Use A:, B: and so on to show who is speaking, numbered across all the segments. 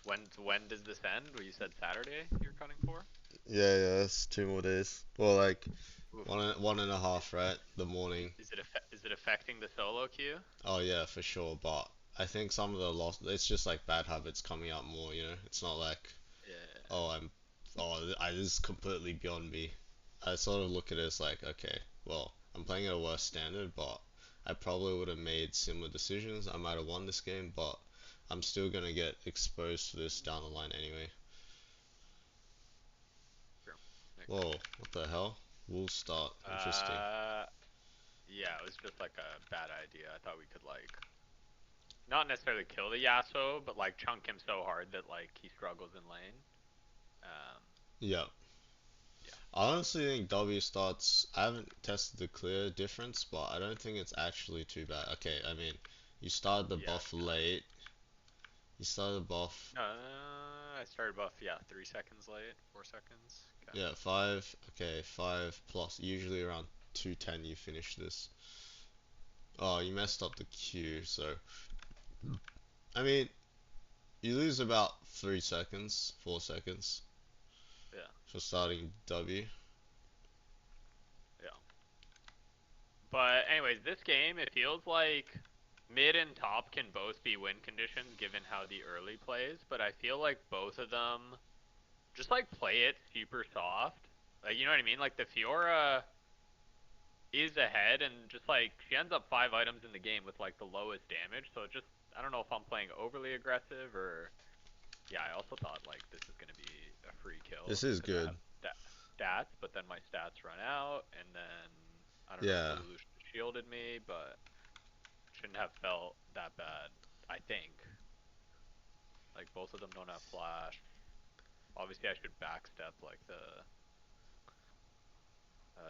A: When does this end? Well, you said Saturday you're cutting for?
B: Yeah, it's 2 more days. Well, like
A: Oof.
B: one and a
A: I-
B: half, right? The morning.
A: Is it affecting the solo queue?
B: Oh yeah, for sure. But I think some of the lost, it's just like bad habits coming out more. It's not like
A: Yeah.
B: oh this is completely beyond me. I sort of look at it as like okay, well I'm playing at a worse standard, but I probably would have made similar decisions. I might have won this game, but I'm still gonna get exposed to this down the line anyway.
A: Sure. Makes
B: Whoa,
A: sense.
B: what the hell? We'll start. Interesting.
A: Uh, yeah, it was just like a bad idea. I thought we could like not necessarily kill the Yasuo, but like chunk him so hard that like he struggles in lane. Um,
B: Yeah.
A: yeah,
B: I honestly think W starts. I haven't tested the clear difference, but I don't think it's actually too bad. Okay, I mean, you started the
A: yeah,
B: buff
A: it's not.
B: late. You started the buff.
A: No, I started buff. Yeah, 3 seconds late, 4 seconds. Okay.
B: Yeah, five. Okay, five plus. Usually around 2:10 you finish this. Oh, you messed up the Q. So I mean, you lose about 3 seconds, 4 seconds
A: Yeah,
B: for starting W.
A: yeah. But anyways, this game it feels like mid and top can both be win conditions given how the early plays, but I feel like both of them just like play it super soft. Like you know what I mean? Like the Fiora is ahead and just like she ends up 5 items in the game with like the lowest damage, so it just I don't know if I'm playing overly aggressive or yeah, I also thought like this is gonna be a free kill
B: This is
A: because I
B: good.
A: have stats, but then my stats run out, and then I don't know,
B: Yeah.
A: Lulu shielded me, but shouldn't have felt that bad. I think like both of them don't have flash. Obviously, I should backstep like the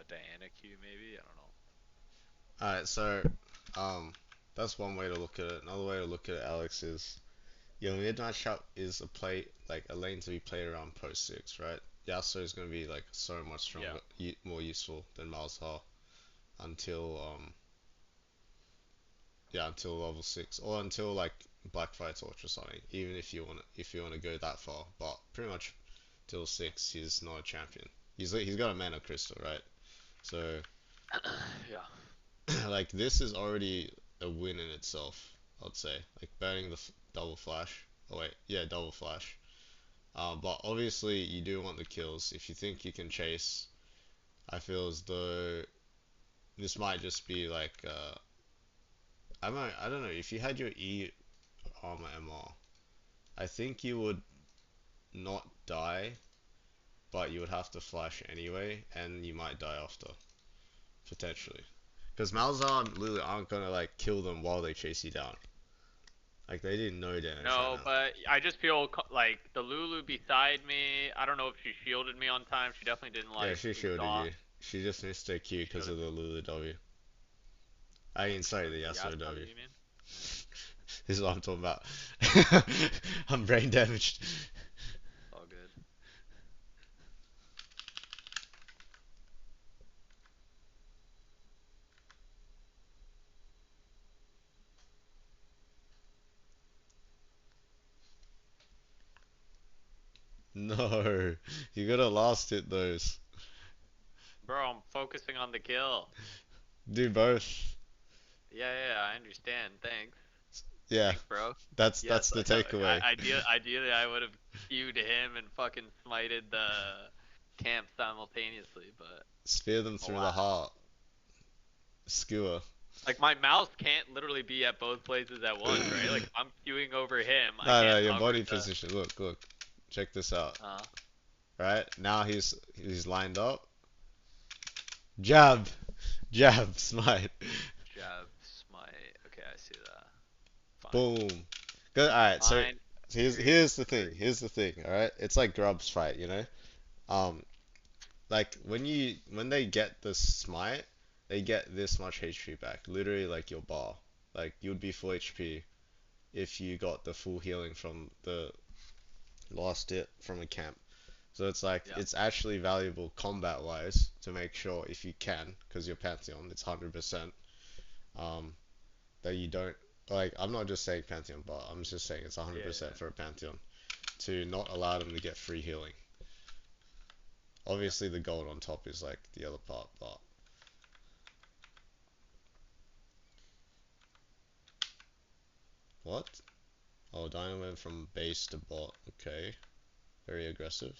A: Diana Q maybe. I don't know.
B: Alright, so um, that's one way to look at it. Another way to look at it, Alex, is your mid matchup is a play like a lane to be played around post six, right? Yasuo is going to be like so much
A: Yeah,
B: stronger, more useful than Malzahar until yeah, until level six or until like Blackfire Torch or something. Even if you want to go that far, but pretty much till six, he's not a champion. He's got a mana crystal, right? So
A: yeah,
B: like this is already a win in itself, I'd say. Like burning the double flash. Oh wait, yeah, double flash. But obviously you do want the kills. If you think you can chase, I feel as though this might just be like I don't know if you had your E armor MR, I think you would not die, but you would have to flash anyway, and you might die after potentially. Because Malzahar and Lulu aren't gonna like kill them while they chase you down. Like they did no damage right
A: no,
B: now.
A: but I just feel like the Lulu beside me. I don't know if she shielded me on time. She definitely didn't
B: Yeah,
A: like
B: she shielded
A: exhaust.
B: you. She just missed her
A: She
B: Q because
A: shielded
B: of
A: me.
B: the Lulu W. I mean, sorry, the
A: The
B: Yasuo
A: Yasuo,
B: W.
A: you mean?
B: This is what I'm talking about. I'm brain damaged.
A: All good.
B: No, you gotta last hit those.
A: Bro, I'm focusing on the kill.
B: Do both.
A: Yeah, yeah, yeah, I understand. Thanks.
B: Yeah,
A: Thanks, bro. Yes,
B: that's the takeaway.
A: ideally I would have queued him and fucking smited the camp simultaneously, but
B: Spear them through the
A: alas.
B: heart. Skewer.
A: Like my mouse can't literally be at both places at once, right? Like if I'm queuing over him, I
B: No, no,
A: can't
B: your
A: cover
B: body
A: the
B: position. Look, look. Check this out.
A: uh
B: Right now he's lined up. Jab, jab, smite.
A: jab smite. Okay, I see that. Fine.
B: Boom. Good. All right. So
A: Fine.
B: here's the thing.
A: Agree.
B: Here's the thing. All right. It's like Grub's fight. Um, like when they get the smite, they get this much HP back. Literally like your bar. Like you'd be full HP if you got the full healing from the last hit from a camp. So it's like
A: Yeah.
B: it's actually valuable combat wise to make sure if you can, because your Pantheon, it's 100%. Um, that you don't like. I'm not just saying Pantheon, but I'm just saying it's
A: Yeah.
B: 100%
A: Yeah.
B: for a Pantheon. to not allow them to get free healing. Obviously the gold on top is like the other part, but what? Oh, Dino went from base to bot. Okay, very aggressive.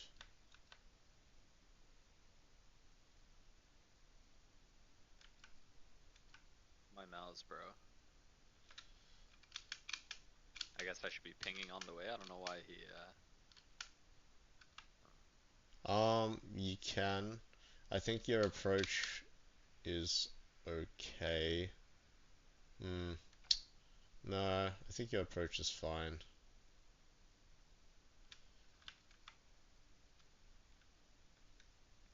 A: My mouse, bro. I guess I should be pinging on the way. I don't know why he.
B: You can. I think your approach is okay. Hmm. No, I think your approach is fine.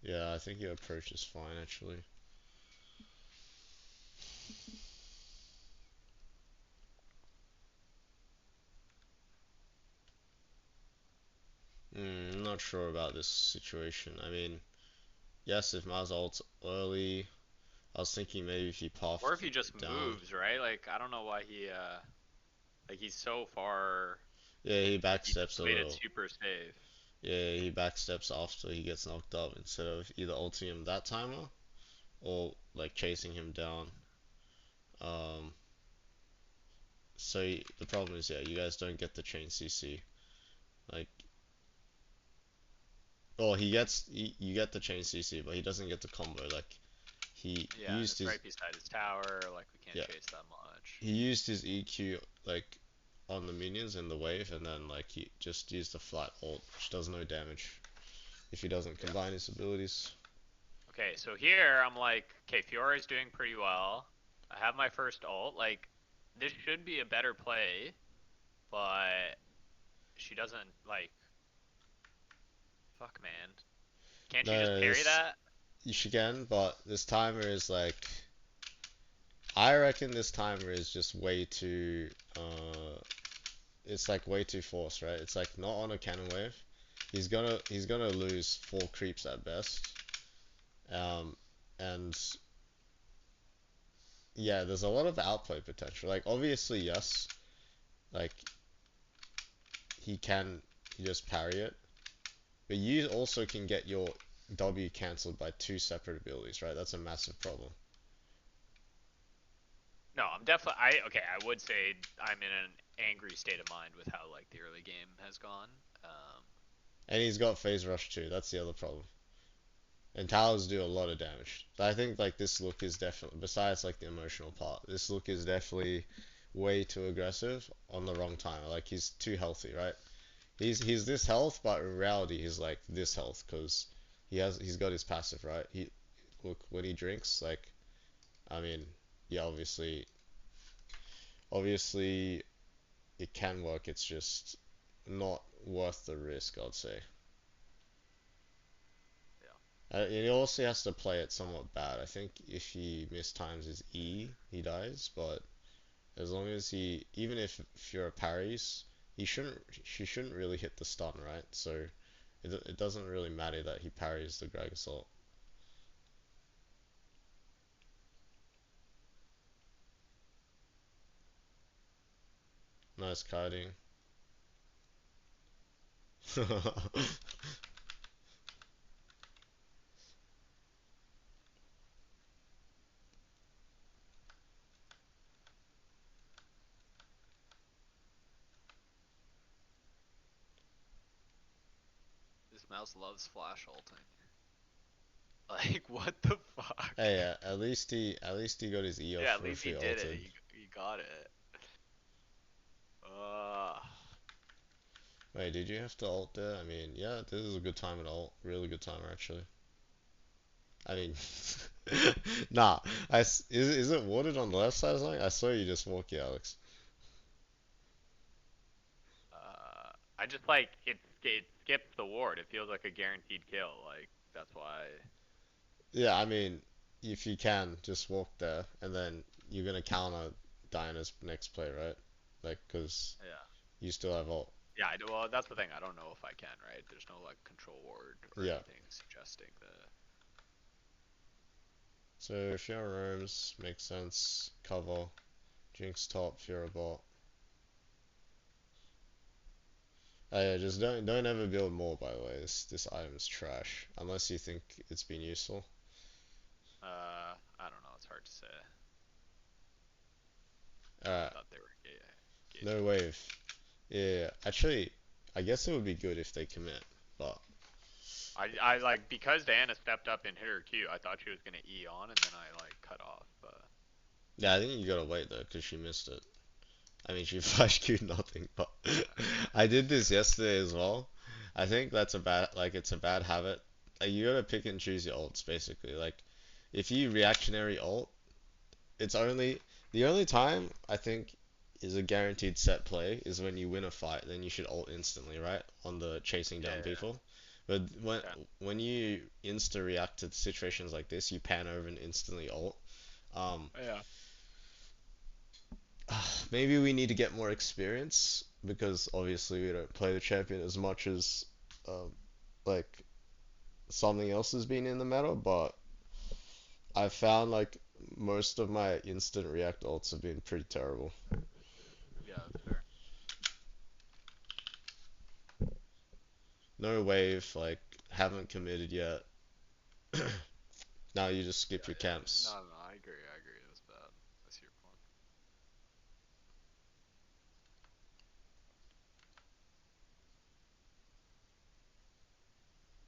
B: Yeah, I think your approach is fine actually. I'm not sure about this situation. I mean, yes, if Mars ults early, I was thinking maybe if he
A: Or if
B: puffed
A: he just
B: down.
A: moves, right? Like I don't know why he. Like he's so far.
B: Yeah, he
A: Like he
B: backsteps a
A: played it
B: little.
A: super safe.
B: Yeah, he backsteps after he gets knocked up instead of either ulting him that timer or like chasing him down. Um, the problem is, yeah, you guys don't get the chain CC. Like, oh, you get the chain CC, but he doesn't get the combo. Like, he
A: Yeah, and
B: used
A: it's
B: his
A: right beside his tower. Like we can't
B: yeah
A: chase that much.
B: he used his EQ like on the minions in the wave, and then like he just used the flat ult, which does no damage if he doesn't
A: Yeah.
B: combine his abilities.
A: Okay, so here I'm like, okay, Fiore's doing pretty well. I have my first ult. Like, this should be a better play, but she doesn't like. Fuck, man. Can't you just
B: No,
A: parry
B: this
A: that?
B: you should again, but this timer is like I reckon this timer is just way too it's like way too forced, right? It's like not on a cannon wave. He's gonna lose 4 creeps at best. Um, and yeah, there's a lot of outplay potential. Like obviously, yes, like he just parry it, but you also can get your W cancelled by 2 separate abilities, right? That's a massive problem.
A: No, I'm definitely. Okay. I would say I'm in an angry state of mind with how like the early game has gone.
B: And he's got phase rush too. That's the other problem. And towers do a lot of damage. So I think like this look is definitely, besides like the emotional part, this look is definitely way too aggressive on the wrong time. Like he's too healthy, right? He's this health, but in reality he's like this health because he's got his passive, right? He look when he drinks, like I mean, yeah, obviously it can work. It's just not worth the risk, I'd say.
A: Yeah.
B: He also has to play it somewhat bad. I think if he mistimes his E, he dies. But as long as even if Fiora parries, she shouldn't really hit the stun, right? So it doesn't really matter that he parries the Greg Assault. Nice kiting.
A: This mouse loves flash ulting. Like what the fuck?
B: Hey, at least he got his E off
A: Yeah, at
B: for
A: least
B: if
A: he
B: he
A: did it.
B: ulted.
A: He got it. Uh,
B: Wait, did you have to ult there? I mean, yeah, this is a good time at ult. Really good timer actually. I mean, nah. Is it watered on the left side or something? I saw you just walk, yeah, Alex.
A: I just like it skips the ward. It feels like a guaranteed kill. Like that's why.
B: Yeah, I mean, if you can, just walk there, and then you're gonna counter Diana's next play, right? Like, cause
A: Yeah.
B: you still have ult.
A: Yeah. Well, that's the thing. I don't know if I can. Right. There's no like control ward or
B: Yeah.
A: anything suggesting the.
B: So if you're roams, makes sense. Cover, Jinx top, Fiora bot. Yeah, just don't ever build more, by the way. This item's trash. Unless you think it's been useful.
A: I don't know. It's hard to say. I
B: Alright,
A: thought they were
B: no
A: gauging it.
B: wave. Yeah, actually, I guess it would be good if they commit, but
A: I like because Diana stepped up and hit her Q. I thought she was gonna E on, and then I like cut off. But
B: yeah, I think you gotta wait though, because she missed it. I mean, she flash queued nothing, but I did this yesterday as well. I think that's a bad, like, it's a bad habit. Like, you gotta pick and choose your ults, basically. Like, if you reactionary ult, it's the only time I think is a guaranteed set play is when you win a fight, then you should ult instantly, right? On the chasing
A: yeah,
B: down
A: yeah.
B: people. But
A: Okay.
B: when you insta react to situations like this, you pan over and instantly ult. Um,
A: Yeah.
B: maybe we need to get more experience because obviously we don't play the champion as much as um, like something else has been in the meta, but I found like most of my instant react ults have been pretty terrible.
A: Yeah, that's fair.
B: No wave, like haven't committed yet. Now you just skip
A: Yeah,
B: your
A: yeah.
B: camps.
A: No, no, I agree. I agree. It was bad. I see your point.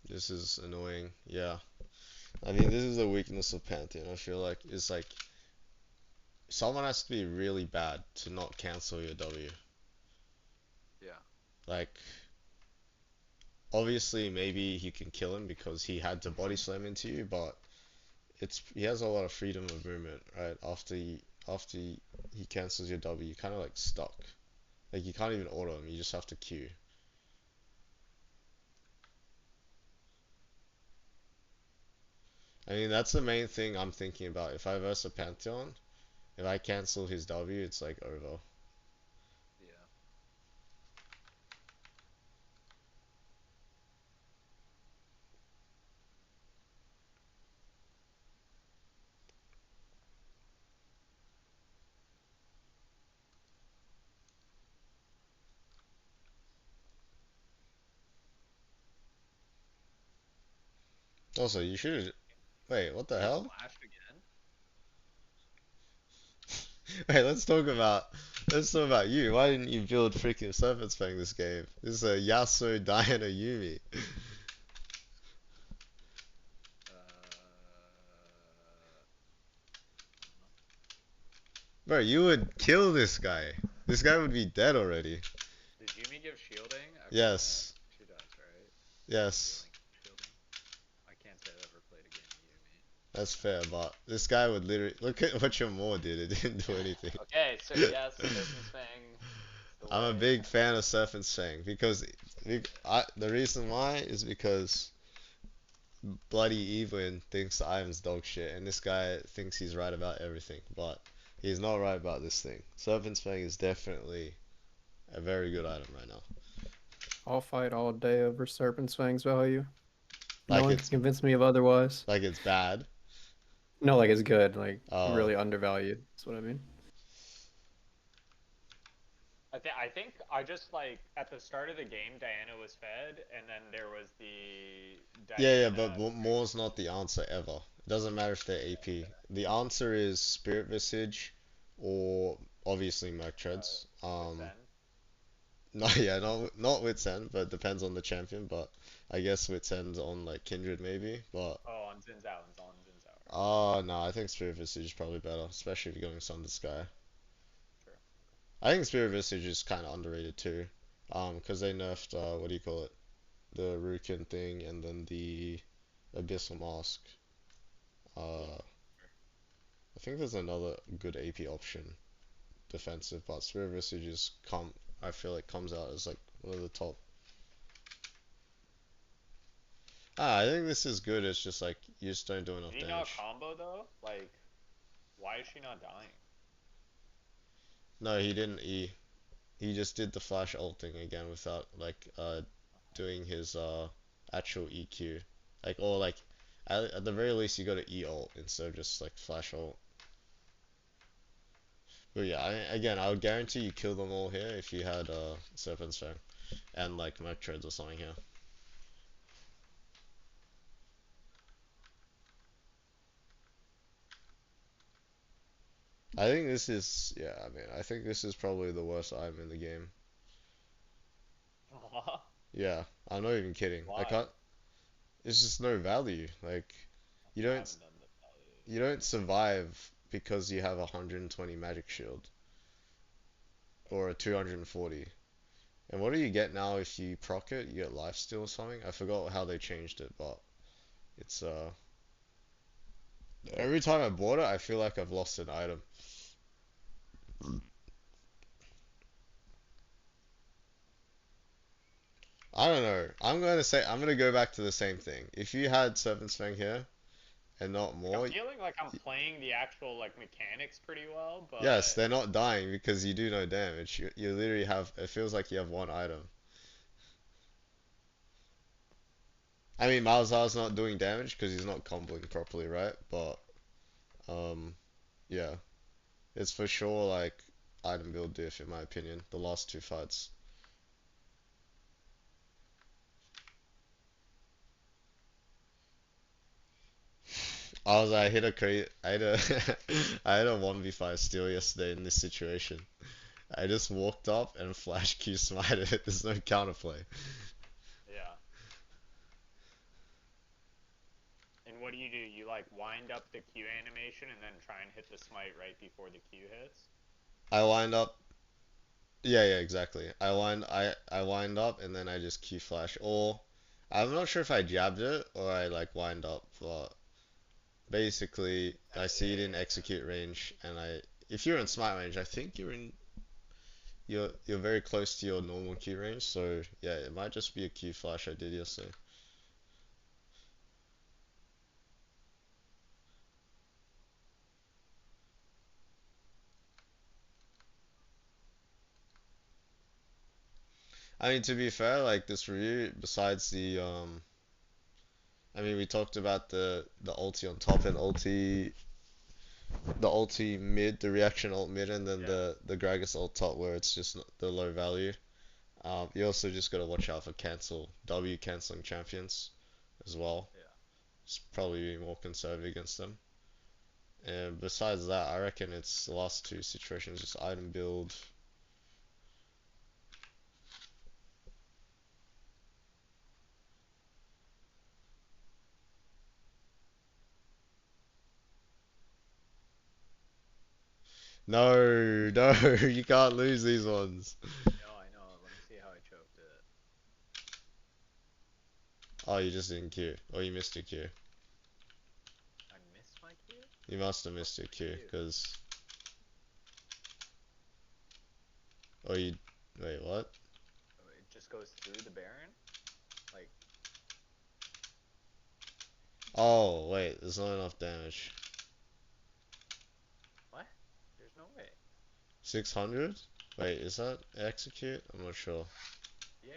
B: This is annoying. Yeah. I mean, this is a weakness of Pantheon. I feel like it's like someone has to be really bad to not cancel your W.
A: Yeah.
B: Like, obviously, maybe you can kill him because he had to body slam into you, but he has a lot of freedom of movement, right? After he cancels your W, you're kind of like stuck. Like you can't even auto him. You just have to Q. I mean, that's the main thing I'm thinking about. If I verse a Pantheon, if I cancel his W, it's like over.
A: Yeah.
B: Also, you should. Wait, what the
A: He
B: hell?
A: flashed again.
B: Wait, let's talk about you. Why didn't you build freaking Serpent's Fang this game? This is a Yasuo Diana Yumi.
A: I don't know.
B: Bro, you would kill this guy. This guy would be dead already.
A: Did Yumi give shielding? I forget.
B: Yes.
A: She does, right?
B: Yes.
A: Healing shielding. I can't say I've ever played a game of Yumi.
B: That's fair, but this guy would literally look at what your Maw did. It didn't do anything.
A: Okay, so yes, Serpent's Fang is the
B: I'm a
A: way.
B: big fan of Serpent's Fang because the reason why is because bloody Evelyn thinks the item's dog shit, and this guy thinks he's right about everything, but he's not right about this thing. Serpent's Fang is definitely a very good item right now.
C: I'll fight all day over Serpent's Fang's value. No
B: Like
C: one can
B: it's
C: convince me of otherwise.
B: like it's bad.
C: No, like it's good, like
B: Uh,
C: really undervalued. That's what I mean.
A: I think I just like at the start of the game, Diana was fed, and then there was the
B: yeah, but
A: Diana.
B: Maul's not the answer ever. It doesn't matter if they're AP.
A: Okay.
B: The answer is Spirit Visage or obviously Merc Treads.
A: Wit's End.
B: No, yeah, not Wits End, but depends on the champion. But I guess Wits End on like Kindred maybe. But
A: Oh, on Zinzao, on Zinzao.
B: no, I think Spirit Visage is probably better, especially if you're going Sun to Sky.
A: Sure.
B: I think Spirit Visage is kind of underrated too, because they nerfed what do you call it, the Rukin thing, and then the Abyssal Mask.
A: Yeah.
B: Uh, I think there's another good AP option, defensive, but Spirit Visage is I feel like comes out as like one of the top. I think this is good. It's just like you just don't do enough
A: Did he not
B: damage.
A: combo though? Like, why is she not dying?
B: No, he didn't E. He just did the flash ult thing again without like doing his actual EQ. Like or like at the very least you got to E ult instead of just like flash ult. But yeah, again, I would guarantee you kill them all here if you had Serpent's Fang. and like merc trades or something here. I think this is, yeah, I mean, I think this is probably the worst item in the game. Yeah, I'm not even kidding. I
A: Why?
B: can't, it's just no value. Like, you
A: I
B: don't,
A: haven't done the value.
B: you don't survive because you have a 120 magic shield or a 240. And what do you get now if you proc it? You get lifesteal or something? I forgot how they changed it, but it's every time I bought it, I feel like I've lost an item. I don't know. I'm gonna go back to the same thing. If you had Serpent's Fang here and not
A: Like, I'm
B: more,
A: feeling like I'm playing the actual like mechanics pretty well,
B: yes,
A: but
B: they're not dying because you do no damage. You literally have, it feels like you have one item. I mean, Malzar's not doing damage because he's not comboing properly, right? But, um, yeah. It's for sure like item build diff in my opinion, the last two fights. I hit a I hit a I hit a 1v5 steal yesterday in this situation. I just walked up and flash Q smited it. There's no counterplay.
A: yeah. And what do? You like wind up the Q animation and then try and hit the smite right before the Q hits?
B: I wind up. Yeah, yeah, exactly. I wind up and then I just Q flash. Or I'm not sure if I jabbed it or I like wind up, but basically I see it in
A: Yeah.
B: execute range and I if you're in smite range, I think you're very close to your normal Q range, so yeah, it might just be a Q flash I did yesterday. I mean, to be fair, like this review, besides I mean, we talked about the ulti on top and the ulti mid, the reaction ult mid, and then
A: Yeah.
B: the Gragas ult top where it's just the low value. You also just gotta watch out for W canceling champions as well.
A: Yeah.
B: It's probably be more conservative against them. And besides that, I reckon it's the last two situations just item build. No, no, you can't lose these ones.
A: I know, I know. Let me see how I choked it.
B: Oh, you just didn't queue. Or you missed your queue.
A: I missed my Q?
B: You must have
A: What's
B: missed your
A: my
B: queue,
A: Q?
B: because... Or you... Wait, what?
A: Oh, it just goes through the Baron? Like,
B: Oh, wait, there's not enough damage.
A: what? There's no way.
B: 600? Wait, is that execute? I'm not sure.
A: Yeah.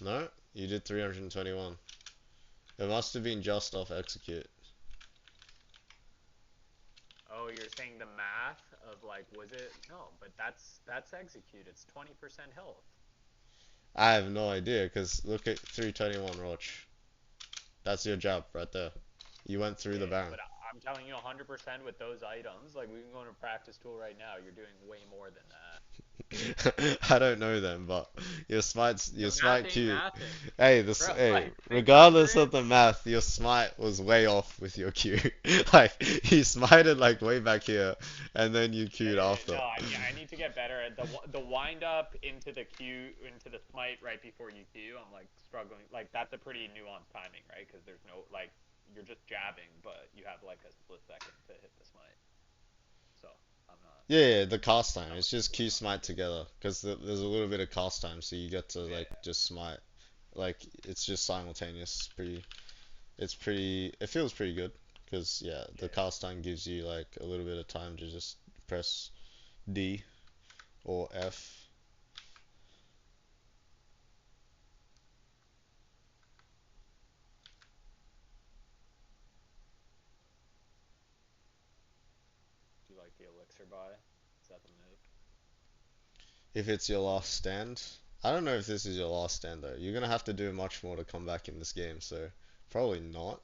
B: No? You did 321. It must have been just off execute.
A: Oh, you're saying the math of like, was it? No, but that's execute. It's 20% health.
B: I have no idea, because look at 321 Roach. That's your job right there. You went through the
A: Yeah,
B: Baron.
A: but I'm telling you 100% with those items. Like, we can go into practice tool right now. You're doing way more than that.
B: I don't know them, but
A: The
B: your
A: math
B: smite
A: ain't
B: Q.
A: mathing. Bro,
B: Hey,
A: like, think
B: regardless
A: under it.
B: of the math, your smite was way off with your Q. Like you smited like way back here, and then you Q'd after.
A: No, I need to get better at the wind up into the Q into the smite right before you Q. I'm like struggling. Like that's a pretty nuanced timing, right? Because there's no like you're just jabbing, but you have like a split second to hit the smite. So I'm not.
B: Yeah, yeah, the cast time.
A: Not
B: It's
A: looking
B: just
A: good
B: Q
A: enough.
B: smite together, because there's a little bit of cast time, so you get to like
A: Yeah,
B: just smite. Like it's just simultaneous. It feels pretty good, because yeah, the
A: yeah.
B: cast time gives you like a little bit of time to just press D or F.
A: Do you like the elixir buy? Is that the move?
B: If it's your last stand. I don't know if this is your last stand though. You're gonna have to do much more to come back in this game, so probably not.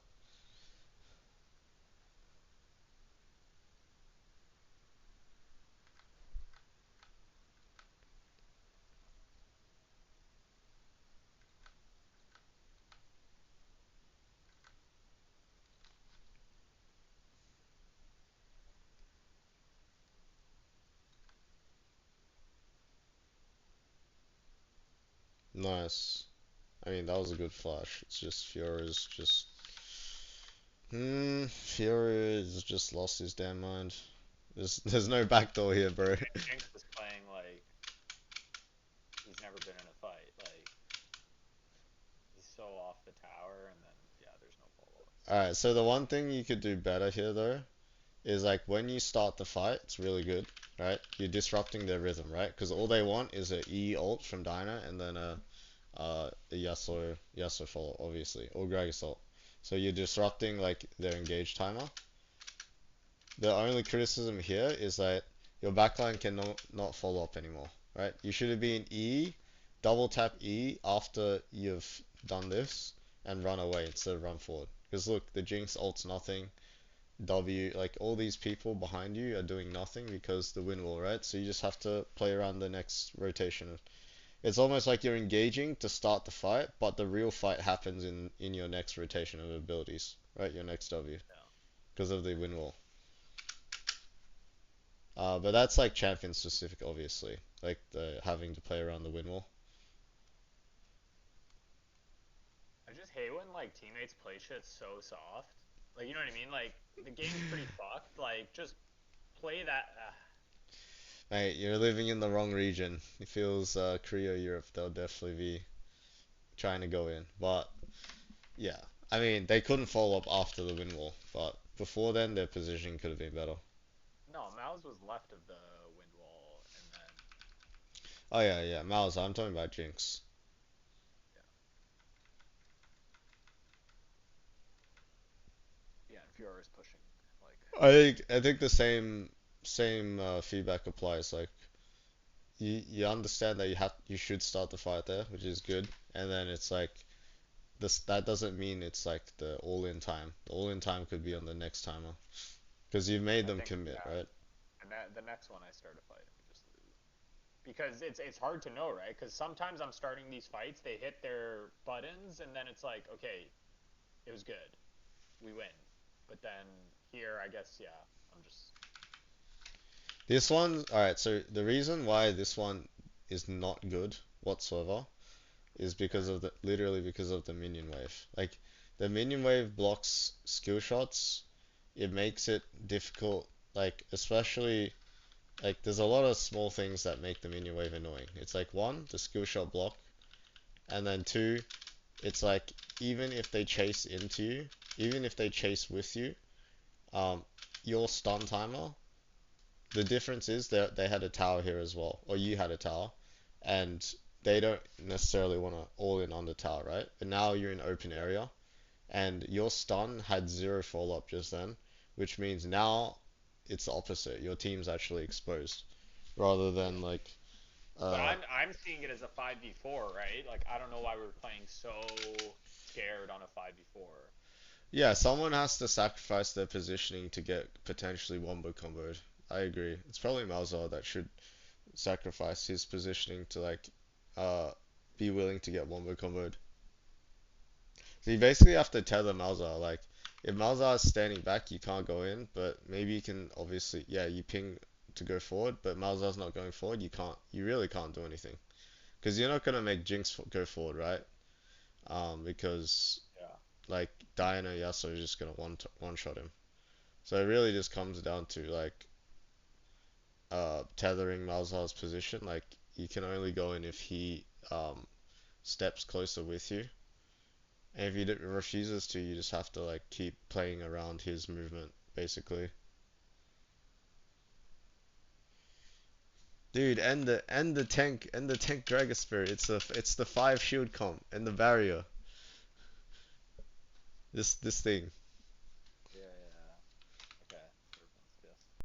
B: Nice. I mean, that was a good flash. It's just Fiora's just. Fiora's just lost his damn mind. There's no backdoor here, bro.
A: Jinx is playing like he's never been in a fight. Like he's so off the tower, and then yeah, there's no follow up.
B: Alright, so the one thing you could do better here though is like when you start the fight, it's really good, right? You're disrupting their rhythm, right? Because all they want is a E ult from Dyna and then a Yasuo follow, obviously, or Gragas ult. So you're disrupting like their engage timer. The only criticism here is that your backline can not follow up anymore, right? You should have been E, double tap E after you've done this and run away instead of run forward. Because look, the Jinx ults nothing. W, like all these people behind you are doing nothing because the win wall, right? So you just have to play around the next rotation. It's almost like you're engaging to start the fight, but the real fight happens in your next rotation of abilities, right? Your next W,
A: Yeah.
B: because of the win wall. But that's like champion specific, obviously, like the having to play around the win wall.
A: I just hate when like teammates play shit so soft. Like you know what I mean? Like the game's pretty fucked. Like just play that.
B: Mate, you're living in the wrong region. It feels Korea, Europe, they'll definitely be trying to go in. But yeah, I mean, they couldn't follow up after the win wall, but before then, their positioning could have been better.
A: No, Mouse was left of the wind wall, and then
B: Oh yeah, yeah, Miles, I'm talking about Jinx.
A: yeah, and Fiora's pushing. Like
B: I think the same feedback applies. Like you understand that you should start the fight there, which is good, and then it's like this that doesn't mean it's like the all-in time. The all-in time could be on the next timer because you've made
A: I
B: them
A: think
B: commit,
A: yeah,
B: right?
A: and that the next one I start a fight, we just lose. Because it's hard to know, right? Because sometimes I'm starting these fights, they hit their buttons, and then it's like, okay, it was good, we win. But then here, I guess, yeah, I'm just
B: This one, alright, so the reason why this one is not good whatsoever is because of the literally because of the minion wave. Like the minion wave blocks skill shots. It makes it difficult, like especially like there's a lot of small things that make the minion wave annoying. It's like one, the skill shot block, and then two, it's like even if they chase into you, even if they chase with you, um, your stun timer. The difference is that they had a tower here as well, or you had a tower, and they don't necessarily want to all in on the tower, right? But now you're in open area, and your stun had zero follow up just then, which means now it's the opposite. Your team's actually exposed, rather than like,
A: But
B: uh,
A: I'm seeing it as a 5v4, right? Like I don't know why we're playing so scared on a 5v4.
B: yeah, someone has to sacrifice their positioning to get potentially wombo comboed. I agree. It's probably Malzahar that should sacrifice his positioning to like uh be willing to get wombo comboed. So you basically have to tether Malzahar. Like if Malzahar is standing back, you can't go in, but maybe you can obviously yeah you ping to go forward, but Malzahar's not going forward. You really can't do anything because you're not gonna make Jinx go forward, right? Because
A: Yeah.
B: like Diana Yasuo is just gonna one shot him. So it really just comes down to like tethering Malzahar's position. Like you can only go in if he steps closer with you. And if he refuses to, you just have to like keep playing around his movement, basically. Dude, and the tank Dragon Spirit. It's the 5 shield comp and the barrier. This thing.